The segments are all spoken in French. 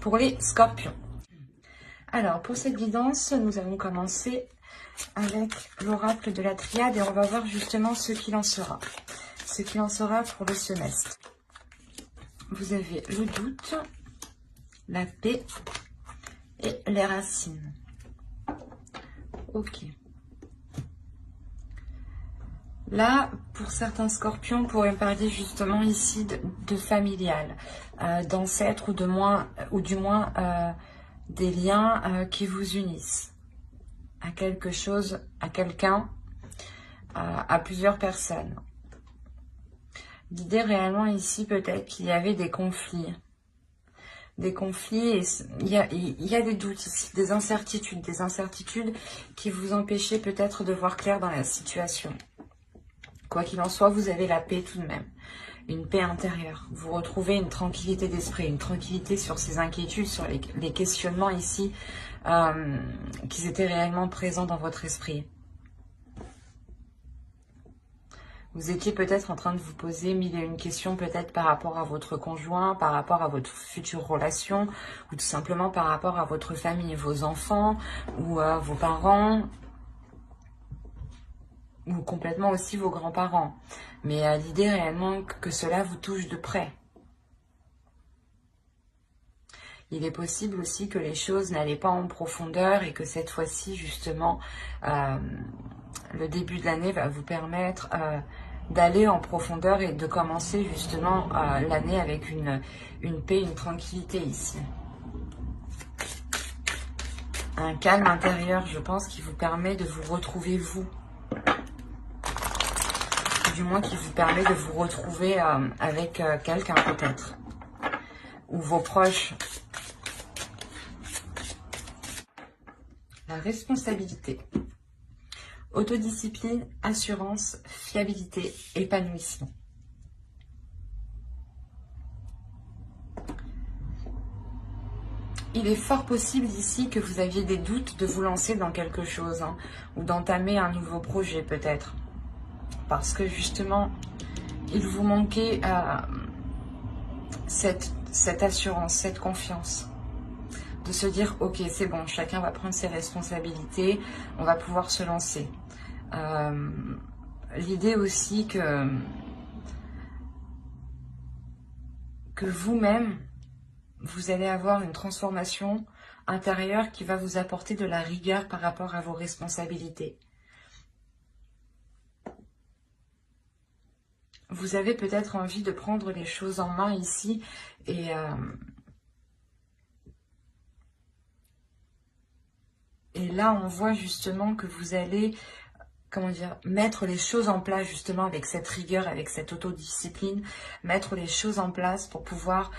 pour les scorpions. Alors, pour cette guidance, nous allons commencer avec l'oracle de la triade et on va voir justement ce qu'il en sera. Ce qu'il en sera pour le semestre. Vous avez le doute, la paix et les racines. Ok. Là, pour certains scorpions, on pourrait parler justement ici de familial, d'ancêtres ou du moins des liens qui vous unissent à quelque chose, à quelqu'un, à plusieurs personnes. L'idée réellement ici, peut-être qu'il y avait des conflits. Des conflits, et il y a des doutes ici, des incertitudes qui vous empêchaient peut-être de voir clair dans la situation. Quoi qu'il en soit, vous avez la paix tout de même, une paix intérieure. Vous retrouvez une tranquillité d'esprit, une tranquillité sur ces inquiétudes, sur les questionnements ici qui étaient réellement présents dans votre esprit. Vous étiez peut-être en train de vous poser mille et une questions, peut-être par rapport à votre conjoint, par rapport à votre future relation, ou tout simplement par rapport à votre famille, vos enfants, ou vos parents, ou complètement aussi vos grands-parents. Mais l'idée réellement que cela vous touche de près. Il est possible aussi que les choses n'allaient pas en profondeur et que cette fois-ci, justement, le début de l'année va vous permettre d'aller en profondeur et de commencer justement l'année avec une paix, une tranquillité ici. Un calme intérieur, je pense, qui vous permet de vous retrouver vous. Du moins qui vous permet de vous retrouver avec quelqu'un peut-être. Ou vos proches. La responsabilité. Autodiscipline, assurance, fiabilité, épanouissement. Il est fort possible ici que vous aviez des doutes de vous lancer dans quelque chose, hein, ou d'entamer un nouveau projet peut-être. Parce que justement, il vous manquait cette assurance, cette confiance. De se dire, ok, c'est bon, chacun va prendre ses responsabilités, on va pouvoir se lancer. L'idée aussi que vous-même, vous allez avoir une transformation intérieure qui va vous apporter de la rigueur par rapport à vos responsabilités. Vous avez peut-être envie de prendre les choses en main ici et là, on voit justement que vous allez, comment dire, mettre les choses en place justement avec cette rigueur, avec cette autodiscipline, mettre les choses en place pour pouvoir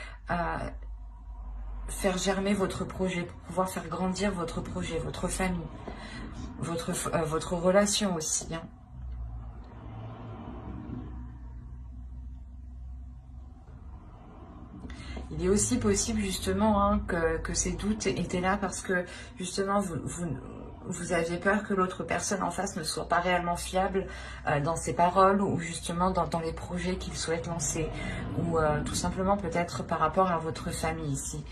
faire germer votre projet, pour pouvoir faire grandir votre projet, votre famille, votre relation aussi, hein. Il est aussi possible justement hein, que ces doutes étaient là parce que justement vous aviez peur que l'autre personne en face ne soit pas réellement fiable dans ses paroles ou justement dans les projets qu'il souhaite lancer ou tout simplement peut-être par rapport à votre famille ici.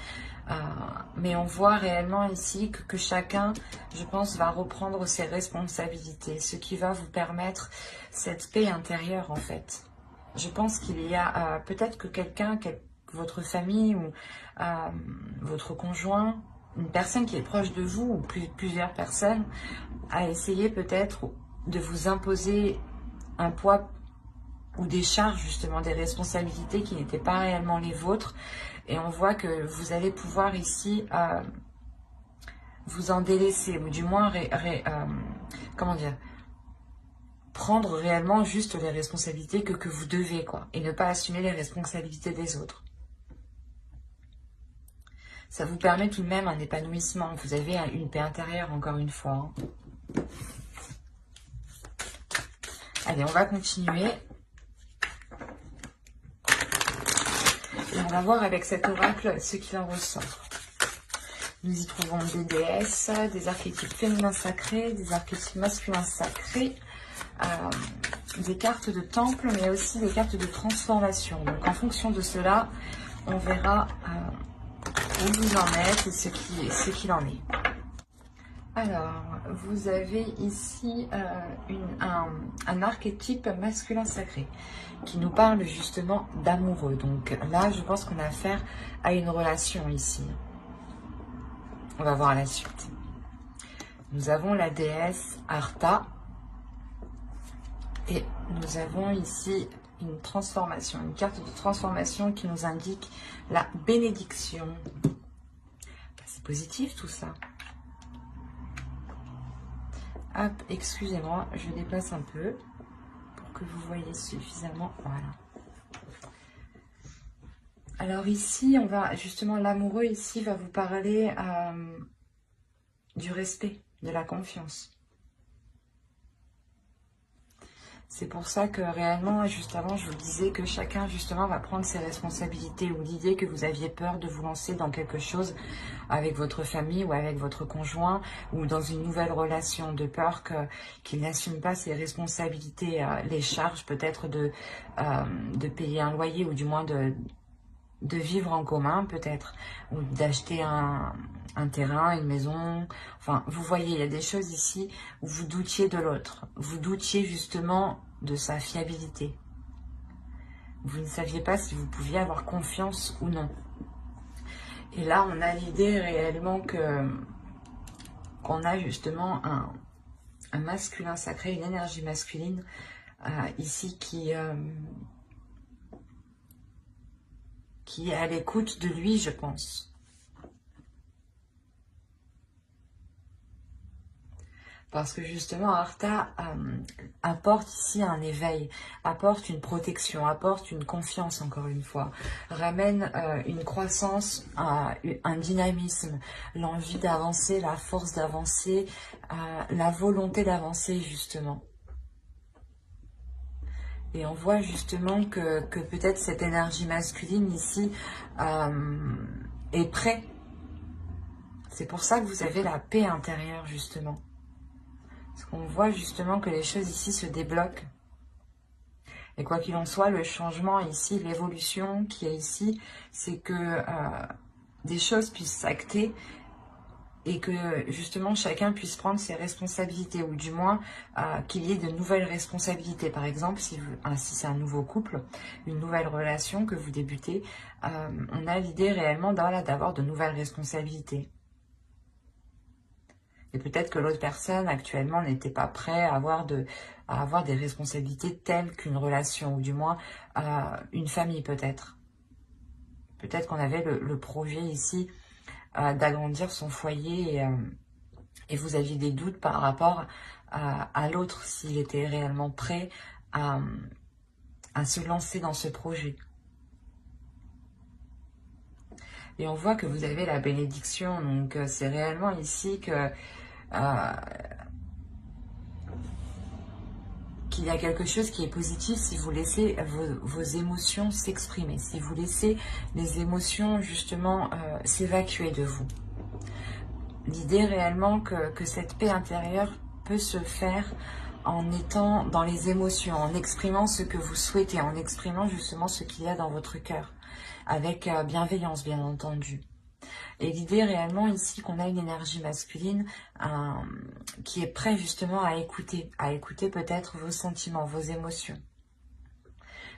Mais on voit réellement ici que chacun, je pense, va reprendre ses responsabilités, ce qui va vous permettre cette paix intérieure en fait. Je pense qu'il y a peut-être que quelqu'un, votre famille ou votre conjoint, une personne qui est proche de vous ou plusieurs personnes, a essayé peut-être de vous imposer un poids ou des charges, justement, des responsabilités qui n'étaient pas réellement les vôtres. Et on voit que vous allez pouvoir ici vous en délaisser, ou du moins, comment dire, prendre réellement juste les responsabilités que vous devez, quoi, et ne pas assumer les responsabilités des autres. Ça vous permet tout de même un épanouissement. Vous avez une paix intérieure, encore une fois. Hein. Allez, on va continuer. Et on va voir avec cet oracle ce qu'il en ressort. Nous y trouvons des déesses, des archétypes féminins sacrés, des archétypes masculins sacrés, des cartes de temple, mais aussi des cartes de transformation. Donc en fonction de cela, on verra où vous en êtes et ce qu'il en est. Alors, vous avez ici un archétype masculin sacré qui nous parle justement d'amoureux. Donc là, je pense qu'on a affaire à une relation ici. On va voir la suite. Nous avons la déesse Artha et nous avons ici une transformation, une carte de transformation qui nous indique la bénédiction. C'est positif tout ça. Hop, excusez-moi, je déplace un peu pour que vous voyez suffisamment. Voilà. Alors ici, on va justement, l'amoureux ici va vous parler du respect, de la confiance. C'est pour ça que réellement, juste avant, je vous disais que chacun justement va prendre ses responsabilités, ou l'idée que vous aviez peur de vous lancer dans quelque chose avec votre famille ou avec votre conjoint ou dans une nouvelle relation, de peur qu'il n'assume pas ses responsabilités, les charges peut-être de payer un loyer ou du moins de vivre en commun peut-être, ou d'acheter un terrain, une maison. Enfin, vous voyez, il y a des choses ici où vous doutiez de l'autre. Vous doutiez justement de sa fiabilité. Vous ne saviez pas si vous pouviez avoir confiance ou non. Et là, on a l'idée réellement qu'on a justement un masculin sacré, une énergie masculine ici qui est à l'écoute de lui, je pense. Parce que justement, Artha apporte ici un éveil, apporte une protection, apporte une confiance, encore une fois, ramène une croissance, un dynamisme, l'envie d'avancer, la force d'avancer, la volonté d'avancer, justement. Et on voit justement que peut-être cette énergie masculine ici est prête. C'est pour ça que vous avez la paix intérieure, justement. Parce qu'on voit justement que les choses ici se débloquent. Et quoi qu'il en soit, le changement ici, l'évolution qui est ici, c'est que des choses puissent s'acter et que justement chacun puisse prendre ses responsabilités, ou du moins qu'il y ait de nouvelles responsabilités. Par exemple, si c'est un nouveau couple, une nouvelle relation que vous débutez, on a l'idée réellement d'avoir de nouvelles responsabilités. Et peut-être que l'autre personne actuellement n'était pas prêt à avoir des responsabilités telles qu'une relation, ou du moins une famille peut-être. Peut-être qu'on avait le projet ici d'agrandir son foyer et vous aviez des doutes par rapport à l'autre, s'il était réellement prêt à se lancer dans ce projet. Et on voit que vous avez la bénédiction, donc c'est réellement ici que qu'il y a quelque chose qui est positif si vous laissez vos émotions s'exprimer, si vous laissez les émotions justement s'évacuer de vous. L'idée réellement que cette paix intérieure peut se faire en étant dans les émotions, en exprimant ce que vous souhaitez, en exprimant justement ce qu'il y a dans votre cœur, avec bienveillance bien entendu. Et l'idée réellement ici qu'on a une énergie masculine qui est prête justement à écouter peut-être vos sentiments, vos émotions.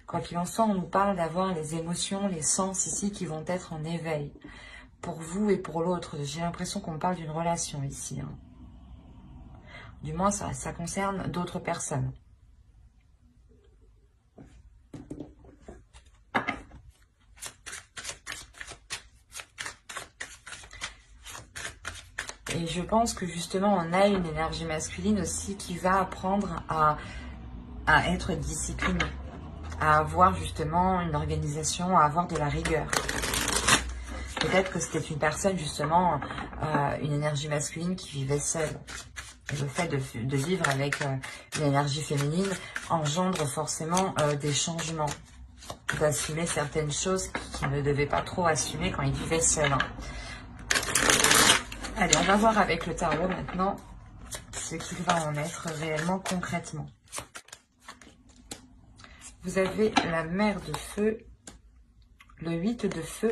Quoi qu'il en soit, on nous parle d'avoir les émotions, les sens ici qui vont être en éveil pour vous et pour l'autre. J'ai l'impression qu'on parle d'une relation ici. Hein. Du moins, ça concerne d'autres personnes. Et je pense que justement, on a une énergie masculine aussi qui va apprendre à être disciplinée, à avoir justement une organisation, à avoir de la rigueur. Peut-être que c'était une personne justement, une énergie masculine qui vivait seule. Et le fait de vivre avec une énergie féminine engendre forcément des changements, d'assumer certaines choses qu'il ne devait pas trop assumer quand il vivait seul. Hein. Allez, on va voir avec le tarot maintenant ce qu'il va en être réellement concrètement. Vous avez la mer de feu, le 8 de feu,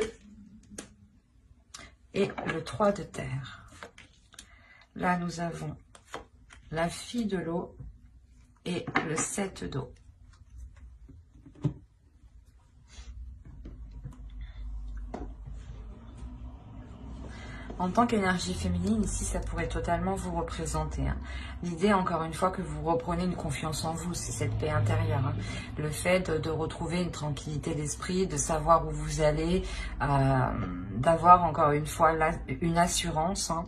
et le 3 de terre. Là, nous avons la fille de l'eau et le 7 d'eau. En tant qu'énergie féminine, ici, ça pourrait totalement vous représenter. Hein. L'idée, encore une fois, que vous reprenez une confiance en vous, c'est cette paix intérieure. Hein. Le fait de retrouver une tranquillité d'esprit, de savoir où vous allez, d'avoir, encore une fois, une assurance. Hein.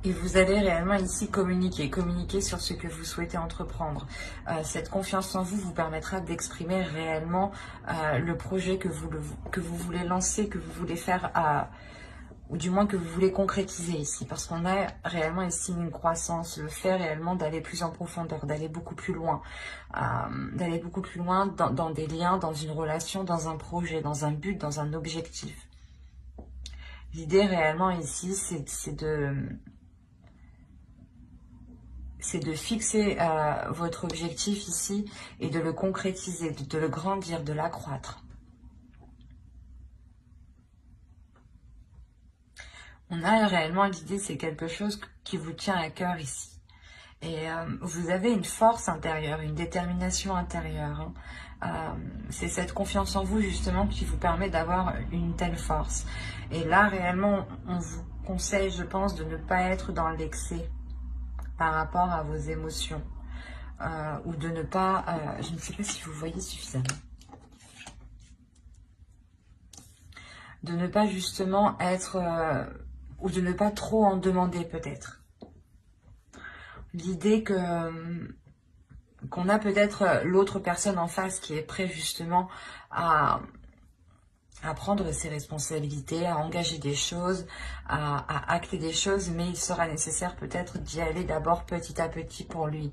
Et vous allez réellement ici communiquer sur ce que vous souhaitez entreprendre. Cette confiance en vous vous permettra d'exprimer réellement le projet que vous voulez lancer, que vous voulez faire ou du moins que vous voulez concrétiser ici, parce qu'on a réellement ici une croissance, le fait réellement d'aller plus en profondeur, d'aller beaucoup plus loin, dans des liens, dans une relation, dans un projet, dans un but, dans un objectif. L'idée réellement ici, c'est de fixer votre objectif ici et de le concrétiser, de le grandir, de l'accroître. On a réellement l'idée, c'est quelque chose qui vous tient à cœur ici. Et vous avez une force intérieure, une détermination intérieure. Hein. C'est cette confiance en vous justement qui vous permet d'avoir une telle force. Et là, réellement, on vous conseille, je pense, de ne pas être dans l'excès par rapport à vos émotions. Ou de ne pas... je ne sais pas si vous voyez suffisamment. De ne pas justement être... ou de ne pas trop en demander peut-être. L'idée qu'on a peut-être l'autre personne en face qui est prêt justement à prendre ses responsabilités, à engager des choses, à acter des choses, mais il sera nécessaire peut-être d'y aller d'abord petit à petit pour lui,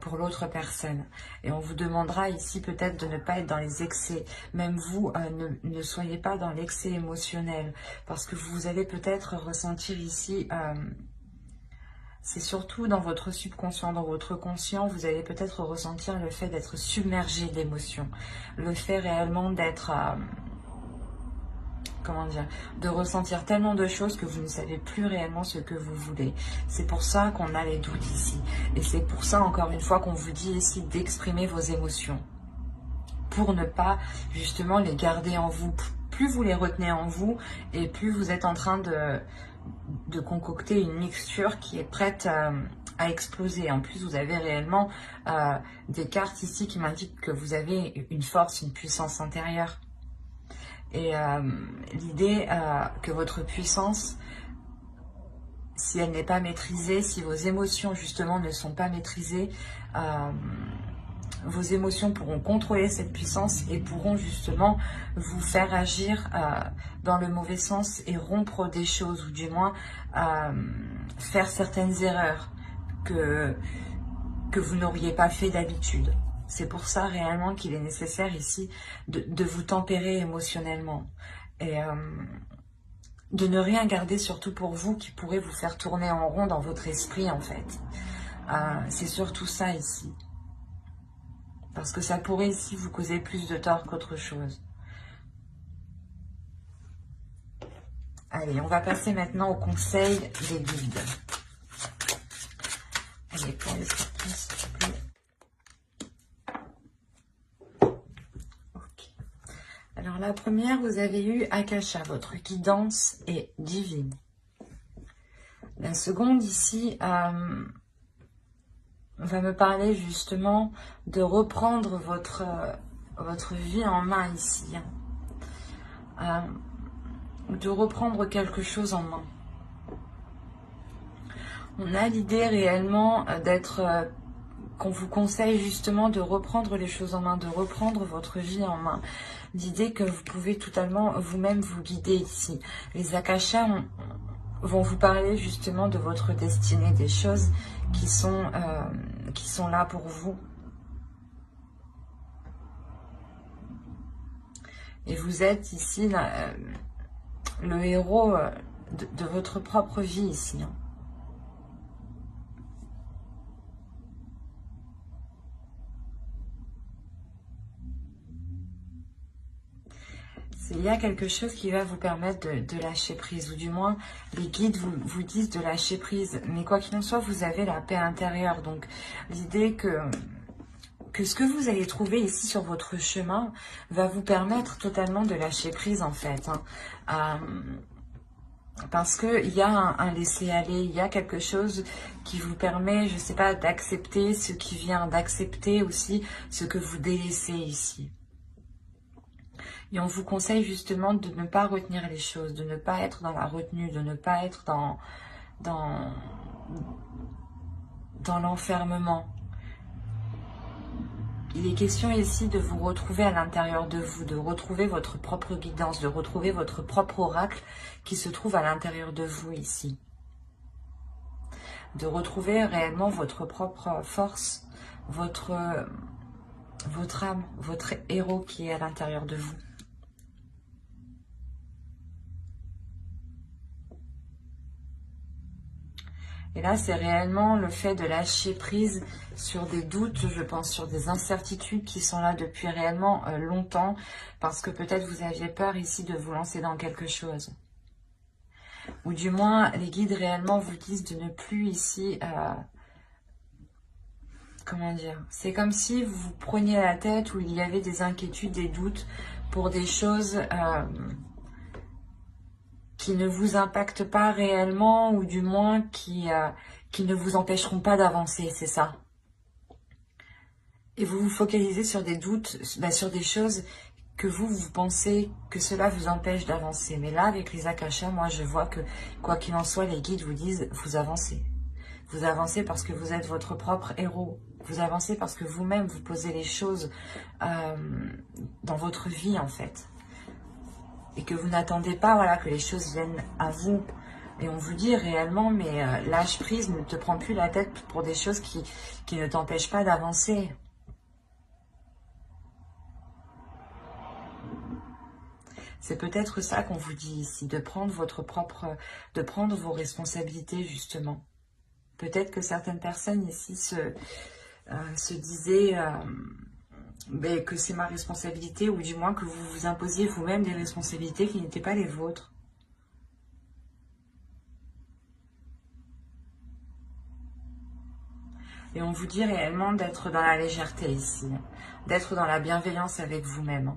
pour l'autre personne. Et on vous demandera ici peut-être de ne pas être dans les excès. Même vous, ne soyez pas dans l'excès émotionnel, parce que vous allez peut-être ressentir ici... c'est surtout dans votre subconscient, dans votre conscient, vous allez peut-être ressentir le fait d'être submergé d'émotions. Le fait réellement d'être... comment dire, de ressentir tellement de choses que vous ne savez plus réellement ce que vous voulez. C'est pour ça qu'on a les doutes ici. Et c'est pour ça, encore une fois, qu'on vous dit ici d'exprimer vos émotions. Pour ne pas, justement, les garder en vous. Plus vous les retenez en vous, et plus vous êtes en train de concocter une mixture qui est prête à exploser. En plus, vous avez réellement des cartes ici qui m'indiquent que vous avez une force, une puissance intérieure. Et l'idée que votre puissance, si elle n'est pas maîtrisée, si vos émotions justement ne sont pas maîtrisées, vos émotions pourront contrôler cette puissance et pourront justement vous faire agir dans le mauvais sens et rompre des choses, ou du moins faire certaines erreurs que vous n'auriez pas fait d'habitude. C'est pour ça réellement qu'il est nécessaire ici de vous tempérer émotionnellement. Et de ne rien garder surtout pour vous qui pourrait vous faire tourner en rond dans votre esprit en fait. C'est surtout ça ici. Parce que ça pourrait ici vous causer plus de tort qu'autre chose. Allez, on va passer maintenant au conseil des guides. Allez, pour les sorties, s'il te plaît. Ok. Alors la première, vous avez eu Akasha, votre guidance est divine. La seconde ici va me parler justement de reprendre votre vie en main ici. De reprendre quelque chose en main. On a l'idée réellement d'être... qu'on vous conseille justement de reprendre les choses en main, de reprendre votre vie en main. L'idée que vous pouvez totalement vous-même vous guider ici. Les Akashas vont vous parler justement de votre destinée, des choses qui sont là pour vous. Et vous êtes ici le héros de votre propre vie ici. Hein. Il y a quelque chose qui va vous permettre de lâcher prise, ou du moins les guides vous disent de lâcher prise. Mais quoi qu'il en soit, vous avez la paix intérieure. Donc l'idée que ce que vous allez trouver ici sur votre chemin va vous permettre totalement de lâcher prise en fait. Parce qu'il y a un laisser-aller, il y a quelque chose qui vous permet, je ne sais pas, d'accepter ce qui vient, d'accepter aussi ce que vous délaissez ici. Et on vous conseille justement de ne pas retenir les choses, de ne pas être dans la retenue, de ne pas être dans l'enfermement. Il est question ici de vous retrouver à l'intérieur de vous, de retrouver votre propre guidance, de retrouver votre propre oracle qui se trouve à l'intérieur de vous ici. De retrouver réellement votre propre force, votre âme, votre héros qui est à l'intérieur de vous. Et là, c'est réellement le fait de lâcher prise sur des doutes, je pense, sur des incertitudes qui sont là depuis réellement longtemps, parce que peut-être vous aviez peur ici de vous lancer dans quelque chose. Ou du moins, les guides réellement vous disent de ne plus ici... comment dire? C'est comme si vous vous preniez la tête, où il y avait des inquiétudes, des doutes pour des choses... qui ne vous impactent pas réellement, ou du moins qui ne vous empêcheront pas d'avancer, c'est ça. Et vous vous focalisez sur des doutes, sur des choses que vous pensez que cela vous empêche d'avancer. Mais là, avec les Akashas, moi je vois que, quoi qu'il en soit, les guides vous disent, vous avancez. Vous avancez parce que vous êtes votre propre héros. Vous avancez parce que vous-même, vous posez les choses dans votre vie, en fait. Et que vous n'attendez pas, voilà, que les choses viennent à vous. Et on vous dit réellement, mais lâche prise, ne te prends plus la tête pour des choses qui ne t'empêchent pas d'avancer. C'est peut-être ça qu'on vous dit ici, de prendre de prendre vos responsabilités justement. Peut-être que certaines personnes ici se disaient... que c'est ma responsabilité, ou du moins que vous vous imposiez vous-même des responsabilités qui n'étaient pas les vôtres. Et on vous dit réellement d'être dans la légèreté ici, d'être dans la bienveillance avec vous-même,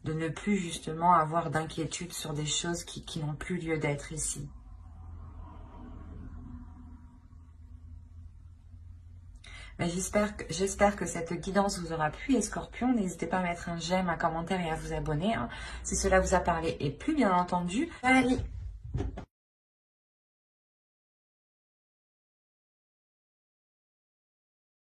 de ne plus justement avoir d'inquiétude sur des choses qui n'ont plus lieu d'être ici. J'espère que cette guidance vous aura plu, et Scorpion, n'hésitez pas à mettre un j'aime, un commentaire et à vous abonner, si cela vous a parlé, et plus bien entendu, allez.